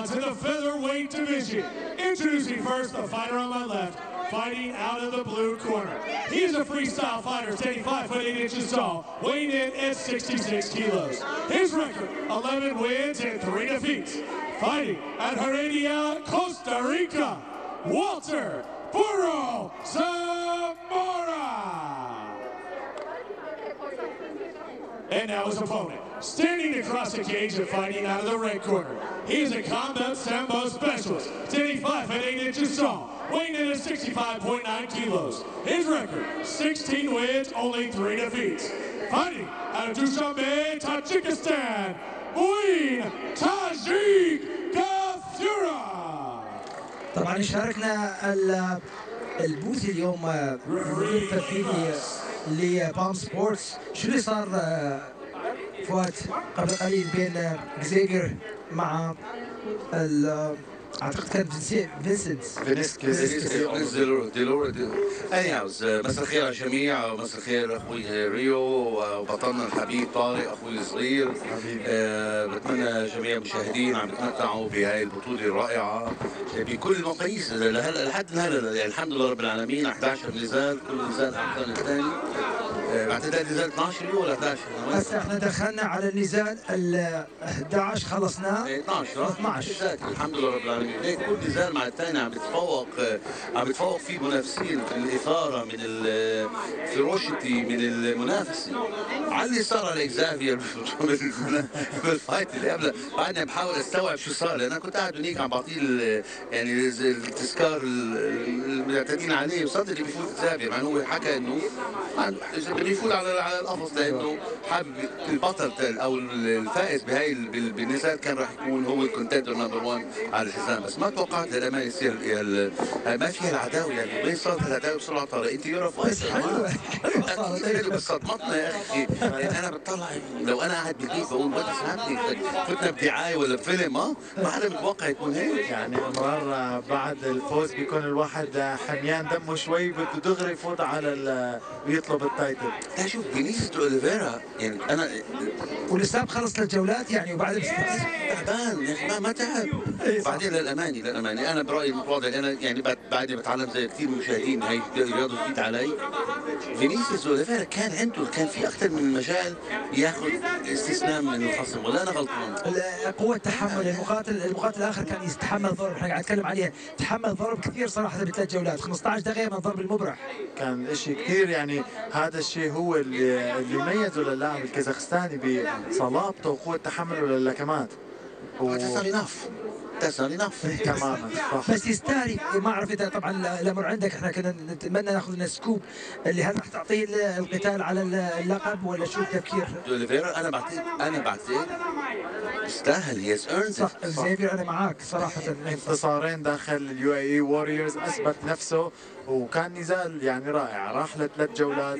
pounds in the featherweight division. Introducing first the fighter on my left, fighting out of the blue corner. He is a freestyle fighter, standing 5 foot 8 inches tall, weighing in at 66 kilos. His record, 11 wins and 3 defeats. Fighting at Heredia, Costa Rica, Walter Burro Zamora. And now his opponent, standing across the cage and fighting out of the red corner. He is a combat sambo specialist, standing 5 foot 8 inches tall, weighing in at 65.9 kilos. His record, 16 wins, only 3 defeats. Fighting out of Dushanbe, Tajikistan, Muin Tajik Gafura. طبعا شاركنا البوث اليوم مدير التنفيذي لبام سبورتس. شو اللي صار فؤاد قبل قليل بين اكزيفير مع اعتقد كان فينيسكيز ديلورو. مساء الخير على الجميع، مساء الخير اخوي ريو وبطلنا الحبيب طارق اخوي الصغير. بتمنى جميع المشاهدين عم يتمتعوا بهاي البطوله الرائعه بكل المقاييس لحد هلا. يعني الحمد لله رب العالمين. 11 نزال، كل نزال احسن من الثاني. بعتقد نزال 12 اليوم ولا 11؟ هسه احنا دخلنا على النزال ال 11 خلصناه. 12 الحمد لله رب العالمين. هيك كل نزال مع الثاني عم بتفوق فيه المنافسين من الاثاره، من الفيروشيتي، من المنافسه. على اللي صار على اكزافير بالفايت اللي قبله بعدني بحاول استوعب شو صار، لان انا كنت قاعد هنيك عم بعطيه يعني التذكار المعتادين عليه، وصدق اللي بيفوت اكزافير مع انه هو حكى انه بده يفوت على القفص لانه حابب البطل او الفائز بهاي بالنزال كان راح يكون هو الكونتندر نمبر 1 على الحزام. بس ما توقعت للامانه يصير ما فيها العداوه. يعني وين صارت العداوه بسرعه طارق؟ انت يورا فايتر حلوه بس صدمتنا يا اخي. يعني انا بطلع لو انا قاعد بالبيت بقول وات هابينج، فتنا بدعايه ولا بفيلم ما حدا متوقع يكون هيك. يعني امرار بعد الفوز بيكون الواحد حميان دمه شوي، بده دغري يفوت على ويطلب التايتل. لا شوف فينيسيوس اوليفيرا يعني انا ولسه خلص الجولات يعني وبعد تعبان يا اخي ما تعب. بعدين للامانه انا برايي المتواضع، انا يعني بعدني بتعلم زي كثير من المشاهدين هي الرياضه جديد علي. فينيسيوس اوليفيرا كان في اكثر من مجال ياخذ استسلام من الخصم، ولا انا غلطان؟ قوه تحمل المقاتل الاخر كان يتحمل ضرب، احنا قاعد نتكلم عليه، تحمل ضرب كثير صراحه بثلاث جولات 15 دقيقه من الضرب المبرح. كان شيء كثير يعني هذا الشيء هو اللي يميزه للاعب الكازاخستاني بصلابته وقوه تحمله للكمات. تماما صح. بس يستاهل. ما اعرف اذا طبعا الامر عندك، احنا كنا نتمنى ناخذ لنا سكوب اللي هل راح تعطيه القتال على اللقب ولا شو التفكير؟ اوليفيرا انا بعتقد يستاهل. هيز ايرند. صح زيفير انا معك صراحه. انتصارين داخل اليو اي ووريرز، اثبت نفسه وكان نزال يعني رائع. راح ل3 جولات،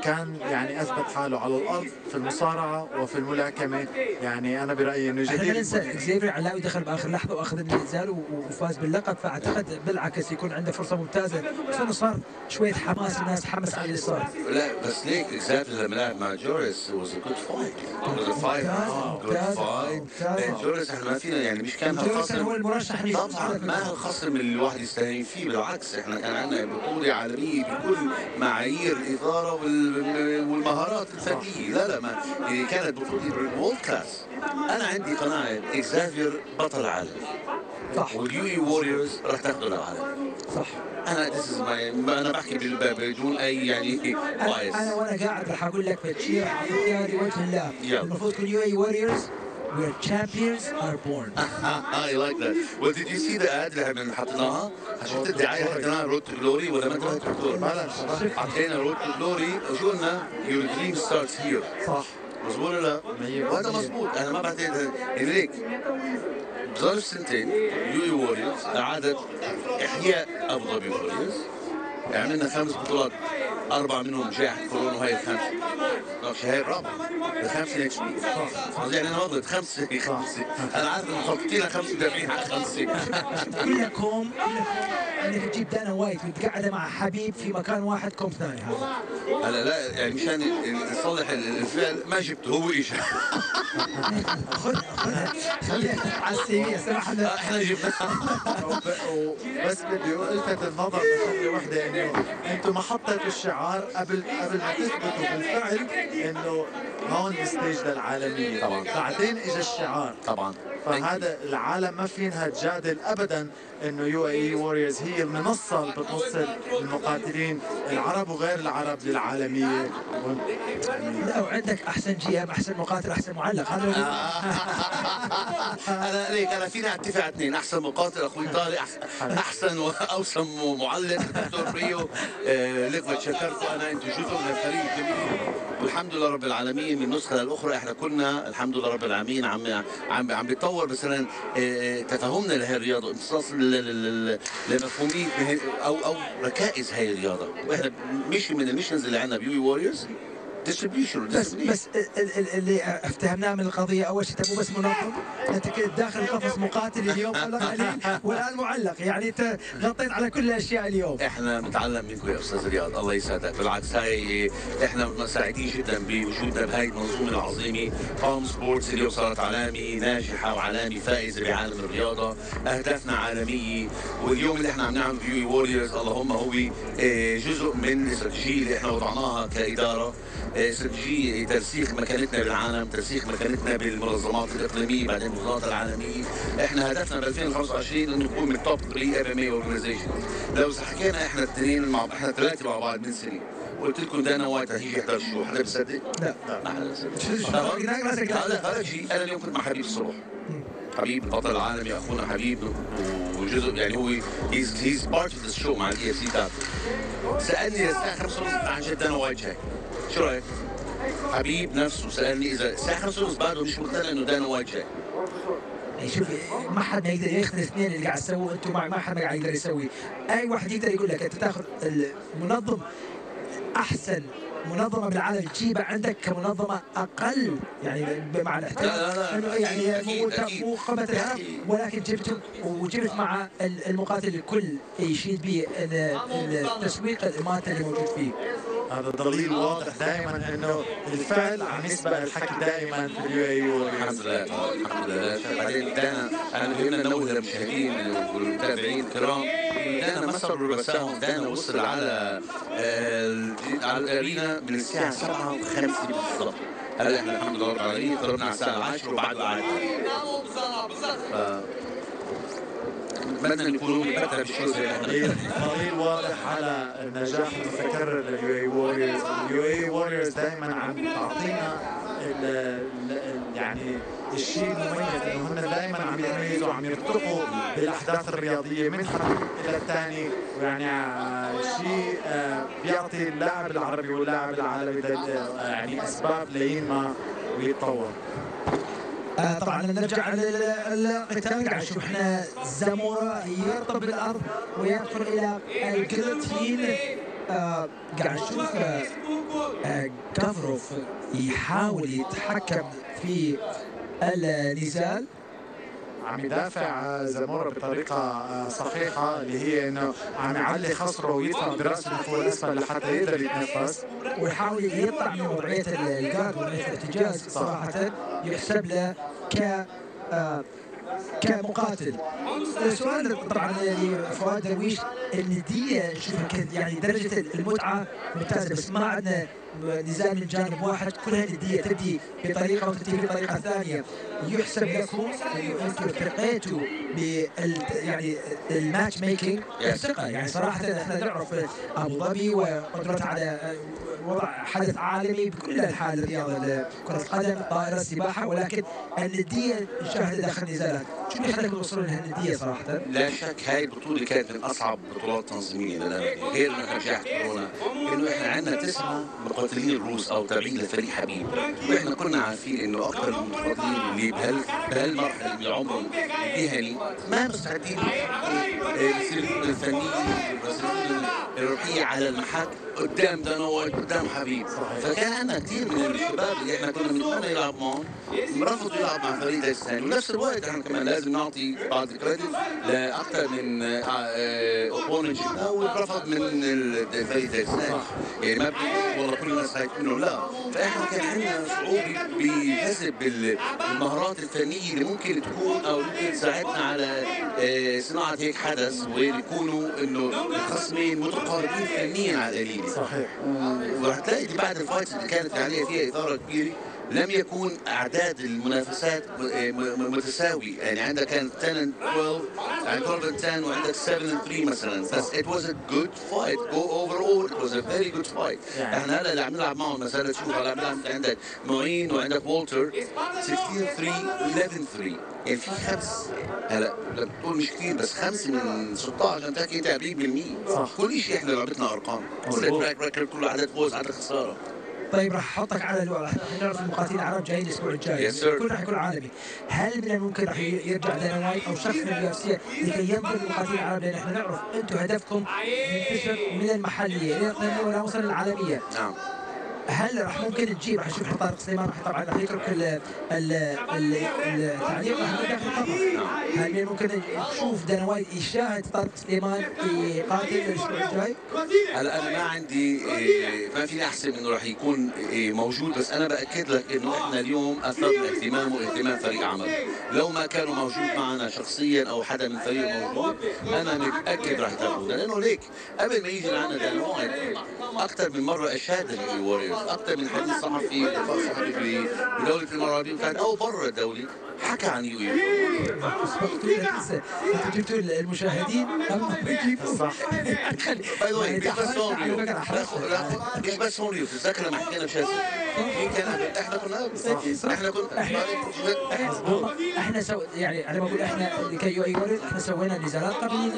كان يعني اثبت حاله على الارض في المصارعه وفي الملاكمه. يعني انا برايي انه جدير. احنا ننسى اكزيفير علاوي دخل باخر لحظه واخذ النزال وفاز باللقب، فاعتقد بالعكس يكون عنده فرصه ممتازه. بس انه صار شويه حماس، الناس حمس على اللي صار. لا بس ليك اكزيفير لما لعب مع جوريس was a good fight. جوريس احنا ما فينا يعني مش كان الخصم هو المرشح طبعا، ما الخصم اللي الواحد يستهين فيه، بالعكس احنا كان عندنا بطوله عالميه بكل معايير الاثاره والمهارات الفرديه. لا ما يعني كانت بطوله وورلد كلاس. انا عندي قناعه اكزيفير بطل عالم. صح. واليو اي ووريرز راح تاخذوا للعالم. صح. انا بحكي بدون اي يعني بايس. انا وانا قاعد راح اقول لك بتشير حقيقه لوجه الله. المفروض تكون يو اي ووريرز where champions are born. I like that. Well, did you see the ad اللي حطيناها؟ شفت الدعايه حطيناها رود تو جلوري ولا ما انتبهت دكتور؟ حطينا رود تو جلوري وشو قلنا؟ Your dream starts here. صح. مظبوط ولا لا؟ وهذا مظبوط. انا ما بعتقد هيك بظرف سنتين يو اي ووريرز اعادت احياء ابو ظبي ووريرز. عملنا 5 بطولات، 4 منهم جائحة كورونا وهي الخامسة. هي الرابعة، الخامسة نكست ويك. يعني أنا غلطت 5. أنا عارف إنه مخططين 5 مدافعين على 5. كلكم انك تجيب دانا وايت وتقعده مع حبيب في مكان واحد كوم ثاني هذا. هلا لا يعني مشان يصلح الفعل ما جبته هو اجى. خذها خليها على السي في سمح لنا. احنا جبناها. بس بدي الفت النظر لشغله وحده، انه انتم ما حطيتوا الشعار قبل ما تثبتوا بالفعل انه هون الستيج للعالميه. طبعا. بعدين اجى الشعار. طبعا. فهذا العالم ما فينها تجادل ابدا انه UAE ووريرز هي المنصه اللي بتوصل المقاتلين العرب وغير العرب للعالميه. لا وعندك احسن جيم، احسن مقاتل، احسن معلق. هذا انا ليك انا فينا اتفق على اثنين، احسن مقاتل اخوي طارق، احسن واوسم معلق دكتور بريو. لك شكرته انا، انتم جزء من الفريق الجميل والحمد لله رب العالمين. من نسخه للاخرى احنا كنا الحمد لله رب العالمين عم بيتطور مثلا تفهمنا لهي الرياضه، امتصاص لمفهومين او ركائز هي الرياضه. واحنا مش من الميشنز اللي عندنا بيوي ووريرز ديستريبيوشن. بس اللي افتهمناه من القضيه اول شيء مو بس منظم، انت كنت داخل قفص مقاتل اليوم قبل قليل والان معلق، يعني انت غطيت على كل الاشياء اليوم. احنا بنتعلم منكم يا استاذ رياض، الله يسعدك. بالعكس هاي احنا سعيدين جدا بوجودنا بهاي المنظومه العظيمه. هوم سبورتس اليوم صارت علامه ناجحه وعلامه فائزه بعالم الرياضه، اهدافنا عالميه، واليوم اللي احنا عم نعمل بيوي ووريرز اللهم هو جزء من الاستراتيجيه اللي احنا وضعناها كاداره، استراتيجيه ترسيخ مكانتنا بالعالم، ترسيخ مكانتنا بالمنظمات الاقليميه بعدين المنظمات العالميه. احنا هدفنا ب 2025 انه نكون من توب 3 MMA اورجنايزيشن. لو حكينا احنا احنا ثلاثه مع بعض من سنه، قلت لكم دانا وايت رح يجي يحضر شو، حدا بيصدق؟ لا ما حدا بيصدق. هذا شيء انا اليوم كنت مع حبيب الصبح، حبيب البطل العالمي اخونا حبيب، وجزء يعني هو هيز بارت اوف ذا شو مع الEFC تاعته. سالني الساعه 5:30 عن جد دانا وايت جاي، شو رايك؟ حبيب نفسه سالني اذا الساعه 5:30 بعده مش مقتنع انه دانا وايت جاي. شوف ما حد ما يقدر ياخذ الاثنين اللي قاعد تسووا انتم، ما حد ما قاعد يقدر يسوي. اي واحد يقدر يقول لك انت تاخذ المنظم احسن منظمه بالعالم تجيبها عندك كمنظمه اقل، يعني مع الاحترام يعني مو قمه الهرم، ولكن جبتهم وجبت مع المقاتل الكل يشيد به التسويق المادي اللي موجود فيه. هذا دليل واضح دائما انه الفعل عم يسبق الحكي دائما في UAE. الحمد لله الحمد لله. بعدين دانا انا بهمنا ننوه للمشاهدين والمتابعين الكرام، دانا ما صار ربع ساعه، دانا وصل على الارينا من الساعه 7:05 بالضبط. هلا احنا الحمد لله رب العالمين قربنا على الساعه 10 وبعده قاعد. نتمنى نكونوا بنتمتع بشيء زي هذا. دليل واضح على النجاح المتكرر للUAE ووريرز. الUAE ووريرز دائما عم تعطينا يعني الشيء المميز انه هن دائما عم يتميزوا، عم يرتقوا بالاحداث الرياضيه من حدث الى الثاني، ويعني شيء بيعطي اللاعب العربي واللاعب العالمي يعني اسباب لينما ويتطور. طبعا نرجع للقتال، قاعد نشوف احنا زامورا يرطب بالارض ويدخل الى الجلوتين. قاعد نشوف كافروف يحاول يتحكم في النزال، عم يدافع زامورا بطريقة صحيحة اللي هي انه عم يعلي خصره ويدفع براسه من فوق الاسفل لحتى يقدر يتنفس، ويحاول يطلع من وضعية الجارد وضعية الاحتجاز. صراحة يحسب له كمقاتل. السؤال طبعا لفؤاد درويش، الندية نشوفها يعني درجة المتعة ممتازة، بس ما عندنا نزال من جانب واحد، كلها ندية تبدي بطريقة وتنتهي بطريقة ثانية. يحسب لكم انه انتم ارتقيتوا يعني الماتش ميكينج ثقة. يعني صراحة احنا نعرف ابو ظبي وقدرتها على وضع حدث عالمي بكل انحاء الرياضة، كرة القدم، الطائرة، السباحة، ولكن الندية نشاهدها داخل النزالات. شو اللي خلاكم توصلوا لها الندية صراحة؟ لا شك هاي البطولة كانت من اصعب بطولات تنظيمية لنا، غير انه نجاح كورونا، انه احنا عندنا 9 مقاتلين الروس او تابعين لفريق حبيب، واحنا كنا عارفين انه اكثر المقاتلين اللي بهالمرحلة من العمر المهني ما مستعدين يصيرون الفنيين والروحية على المحك قدام دانا وايت، قدام حبيب. فكان عندنا كثير من الشباب اللي احنا كنا بنتمنى يلعب معهم رفضوا يلعب مع فريق دايستان. ونفس الوقت احنا كمان لازم نعطي بعض الكريدت لاكثر من اوبوننت شفناه ورفض من فريق دايستان. يعني ما بنقول والله كل الناس خايفين منه، لا. فاحنا كان عندنا صعوبه بجذب المهارات الفنيه اللي ممكن تكون او ممكن تساعدنا على صناعه هيك حدث ويكونوا انه الخصمين متقاربين فنيا على القليل. صحيح. ورح تلاقي بعد الفايتس اللي كانت عليها فيها اثاره كبيره لم يكون اعداد المنافسات متساوي. يعني عندك كان 10 and 12 يعني كوربن 10 وعندك 7 and 3 مثلا. بس it was a good fight. Overall it was a very good fight. احنا هلا اللي عم نلعب معهم مثلا تشوف هلا عندك معين وعندك والتر 16 3 11 3. يعني في 5 هلا بتقول مش كثير بس 5 من 16 عم تحكي انت 40%. صح. كل شيء احنا لعبتنا ارقام، كل تراك ريكورد، كل عدد فوز عدد خساره. طيب راح احطك على الوضع، احنا نعرف المقاتلين العرب جايين الاسبوع الجاي، كل راح يكون عالمي. هل من الممكن راح يرجع دانا وايت او شخص من اليو اف سي لكي ينقذ المقاتلين العرب؟ لان احنا نعرف انتم هدفكم ينتشر من المحليه الى نوصل للعالميه. نعم. هل راح ممكن تجيب راح نشوف طارق سليمان طبعا راح يترك التعليق راح نرجع في الخبر. هل من ممكن تشوف دانا وايت يشاهد طارق سليمان يقاتل الاسبوع الجاي؟ هلا انا ما عندي ما فيني احسب انه راح يكون موجود، بس انا باكد لك انه احنا اليوم اثرنا اهتمامه واهتمام فريق عمل. لو ما كانوا موجود معنا شخصيا او حدا من الفريق موجود انا متاكد راح يتركونا. لانه ليك قبل ما يجي لعنا دانا وايت اكثر من مره اشاد الواريورز، اكثر من حديث صحفي صحفي في دوله الامارات كان او برا الدوله حكى عن يو اي. انتوا جبتوا المشاهدين قبل ما يجيبوا. صح. باي ذا واي مش بس هون تتذكر لما حكينا بشاسة مين كان احنا كنا احنا يعني انا بقول احنا كيو اي واريورز احنا سوينا نزالات قبل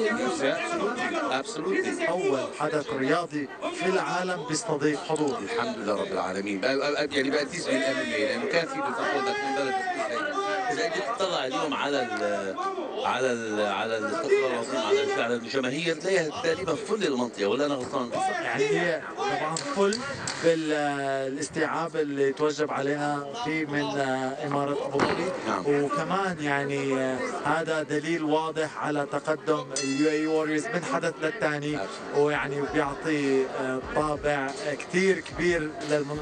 ابسولوتلي اول حدث رياضي في العالم بيستضيف حضور. الحمد لله رب العالمين. يعني بقى تيس بالام ام اي لانه كان في بتقول لك من بلد اذا انت تطلع اليوم على الاستقرار العظيم على الجماهير تلاقيها تقريبا فل المنطقه، ولا انا غلطان؟ يعني هي طبعا فل بالاستيعاب اللي توجب علينا فيه من اماره ابو ظبي. نعم. وكمان يعني هذا دليل واضح على تقدم يو اي واريورز من حدث للثاني، ويعني بيعطي طابع كثير كبير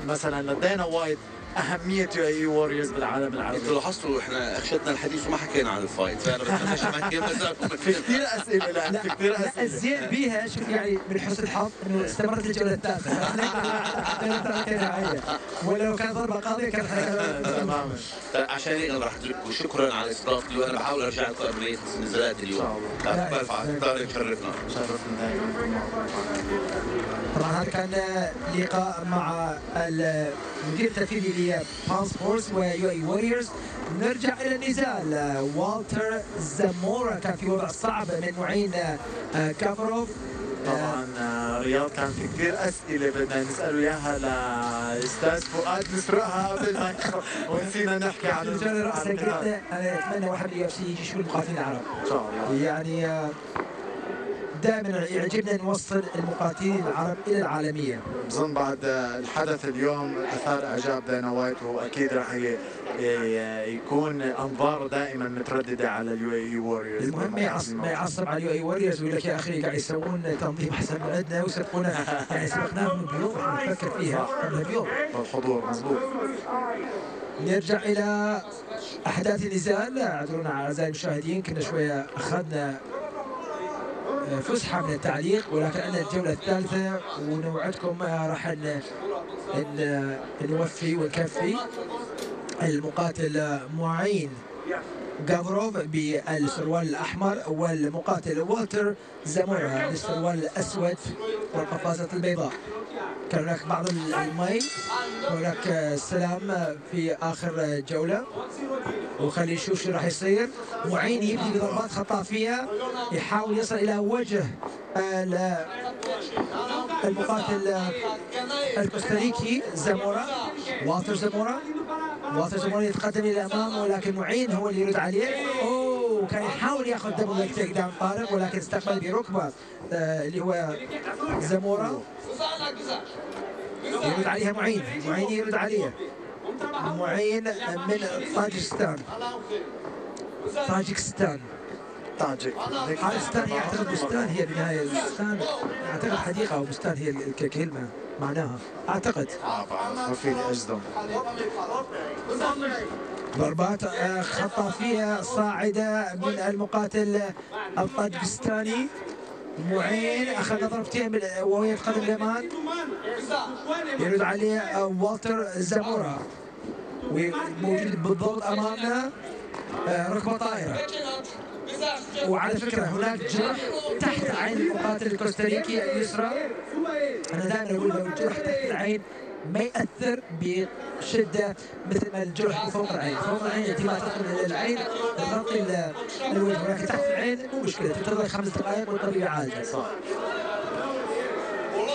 مثلا لدينا وايد أهمية يو اي واريورز بالعالم العربي. انتوا لاحظتوا احنا اخذنا الحديث وما حكينا عن الفايت، فانا بتمنى ما حكينا في كثير اسئله الان، في كثير اسئله. الزين بيها شوف يعني من حسن الحظ انه استمرت الجوله الثالثه. ولا لو كان ضربه قاضيه كان تماما. عشان هيك انا راح اترككم. شكرا على استضافتي، وانا بحاول ارجع لكم قبل نزالات اليوم. برفع طارق شرفنا. طبعا هذا كان لقاء مع المدير التنفيذي لبان سبورتس ويو اي واريورز. نرجع الى النزال. والتر زامورا كان في وضع صعب من معين كافروف. طبعا رياض كان في كثير اسئله بدنا نساله اياها لاستاذ فؤاد نسرقها قبل ما ونسينا نحكي عن النزال. انا اتمنى واحد من اليو اف سي يجي يشوف المقاتلين العرب ان شاء الله. يعني دائما يعجبنا نوصل المقاتلين العرب الى العالميه. بظن بعد الحدث اليوم اثار اعجاب دانا وايت، واكيد راح يكون انظاره دائما متردده على اليو اي واريورز. المهم ما يعصب على اليو اي واريورز ويقول لك يا اخي قاعد يسوون تنظيم احسن من عندنا ويسبقونا. يعني سبقناهم بيوم احنا نفكر فيها قبل بيوم. الحضور مضبوط. نرجع الى احداث النزال. اعذرونا اعزائي المشاهدين كنا شويه اخذنا فسحه من التعليق، ولكن عندنا الجوله الثالثه ونوعدكم راح نوفي ونكفي. المقاتل معين غافروف بالسروال الاحمر، والمقاتل والتر زامورا بالسروال الاسود والقفازه البيضاء. كان هناك بعض المي وهناك سلام في اخر جوله، وخلي نشوف شو راح يصير. معين يبدي بضربات خطافيه يحاول يصل الى وجه المقاتل الكوستاريكي زامورا. والتر زامورا يتقدم الى الامام، ولكن معين هو اللي يرد عليه. كان يحاول ياخذ دبل ليج تيك داون طارق، ولكن استقبل بركبه اللي هو زامورا. يرد عليها معين يرد عليها معين من طاجكستان طاجك بستان هي اعتقد بستان هي بالنهايه بستان اعتقد حديقه او بستان هي ككلمه معناها اعتقد ما فيني اجزم. ضربات خطا فيها صاعده من المقاتل الطاجكستاني معين اخذ ضربتين وهو يتقدم اليمان يرد عليه والتر زامورا وموجود بالضبط امامنا ركبه طائره. وعلى فكره هناك جرح تحت عين المقاتل الكوستاريكي اليسرى. انا دائما اقول لو الجرح تحت العين ما ياثر بشده مثل ما الجرح فوق العين، فوق العين انت ما تدخل الى العين تغطي الوجه، ولكن تحت العين مو مشكله تنتظر 5 دقائق والطبيعه عالجه. صح.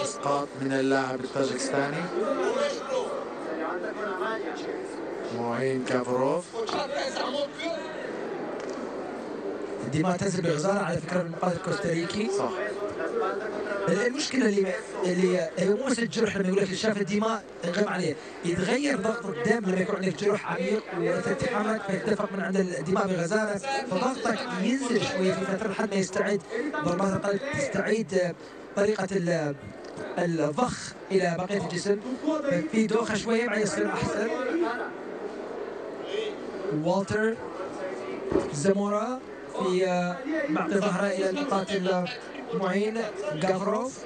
اسقاط من اللاعب الطاجكستاني معين كافروف. الدماء تنزل بغزاره على فكره من المقاتل الكوستاريكي. صح. المشكله اللي مو بس الجرح لما يقول لك شاف الدماء انغم عليه، يتغير ضغط الدم لما يكون عندك جرح عميق وتتحرك فيتدفق من عند الدماء بغزاره، فضغطك ينزل شويه في فتره لحد ما يستعد ضربات القلب تستعيد طريقه الضخ الى بقيه الجسم، في دوخه شويه بعدين يصير احسن. والتر زامورا في معطي ظهره الى المقاتل معين جافروف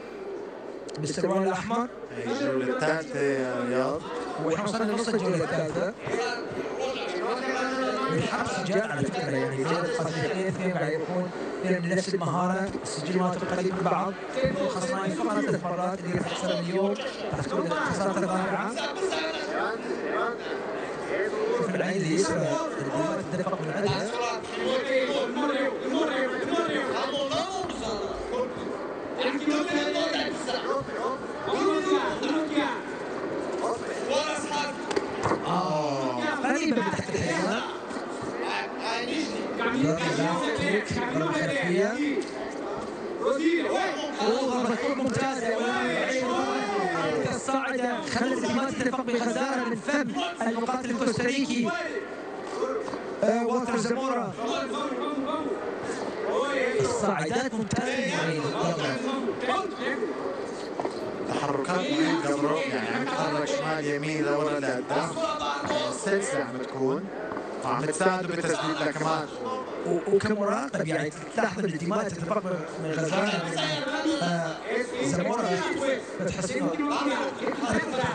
بالسروال الاحمر. الجوله الثالثه يا رياض واحنا وصلنا لنص الجوله الثالثه. والحرب سجال على فكره يعني جوله قاتلين اثنين قاعد يروحون من نفس المهاره، السجلات قريبه من بعض، خسرانين فقط 3 مرات اللي راح تخسرها اليوم راح تكون الخساره الرابعه. شوف العين اللي يسرى اللي تدفق من عندها. قريبة من تحت الحزام. ضربة خلفية. ضربة ممتازة الصاعدة خلت الدماء تتدفق بغزارة من فم المقاتل الكوستاريكي والتر زامورا. الصاعدات ممتازة. تحركات معين جبروف يعني عم يتحرك شمال يمين لورا لقدام، سلسة عم تكون وعم تساعده بتسديدها كمان. وكمراقب يعني تلاحظ الدماء تتدفق من غزارة من زامورا فتحسين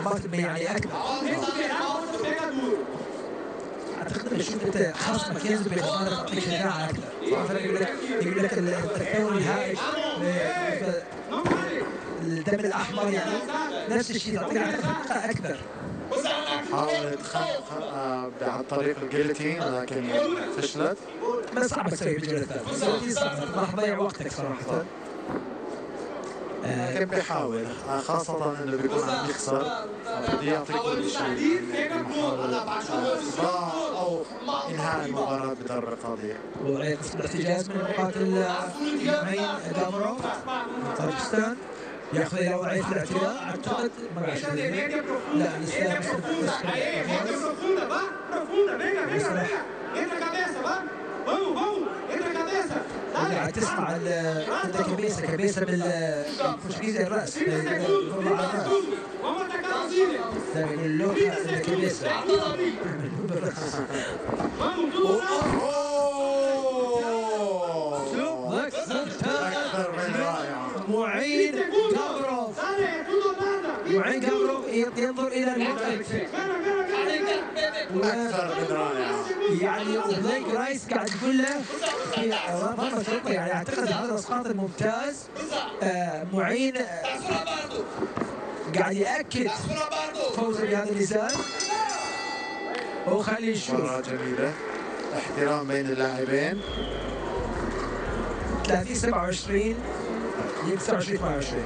ضغط يعني اكبر. اعتقد ان شوف انت خصمك ينزل بغزارة تعطيك شجاعة اكثر. يقول لك الثور الهائج الدم الاحمر يعني نفس الشيء تعطيك ثقة اكبر. حاولت عن طريق الجيلتين لكن فشلت. ما صعب تسوي بالجولة الثالثة، صعب راح تضيع وقتك صراحة. لكن بيحاول خاصة انه بيكون عم يخسر بده يعطي كل شيء بمحاولة إصلاح او انهاء المباراة بضربة قاضية. وضعية قسم الاحتجاز من المقاتل معين جافروف من طاجكستان ياخذ الى وضعيه الاعتداء. اعتقد ما راح لا لسه قاعد تسمع انت كبيسه بالبرتغيزي الراس يقول على الراس يقول اللوحه كبيسه. اكثر من رائع. معين جافروف ينظر الى الموقف اكثر من رائع. يعني بليك رايس قاعد يقول له في ضربه شرطه يعني اعتقد هذا الاسقاط الممتاز. معين قاعد ياكد فوزه بهذا النزال. وخلي نشوف مباراة جميلة احترام بين اللاعبين. 30 27 29 28.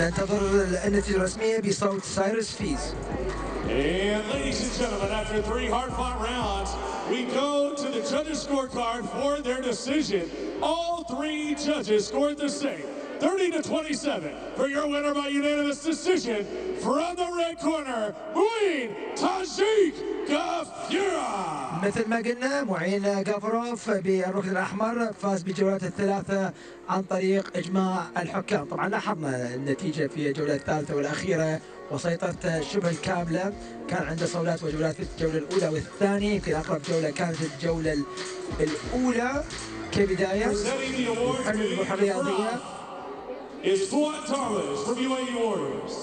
ننتظر النتيجة الرسمية بصوت سايرس فيز. And ladies and gentlemen, after 3 hard-fought rounds, we go to the judges' scorecard for their decision. All 3 judges scored the same, 30-27. For your winner by unanimous decision, from the red corner, Muin Tajik Gafura. مثل ما قلنا معين غافروف بالركن الأحمر فاز بالجولات الثلاثة عن طريق إجماع الحكام. طبعا لاحظنا النتيجة في الجولة الثالثة والأخيرة وسيطرة شبه الكاملة، كان عنده صولات وجولات في الجولة الأولى والثانية، يمكن أقرب جولة كانت الجولة الأولى كبداية. الحرية الرياضية is Fuad Tarlas from UAE Warriors.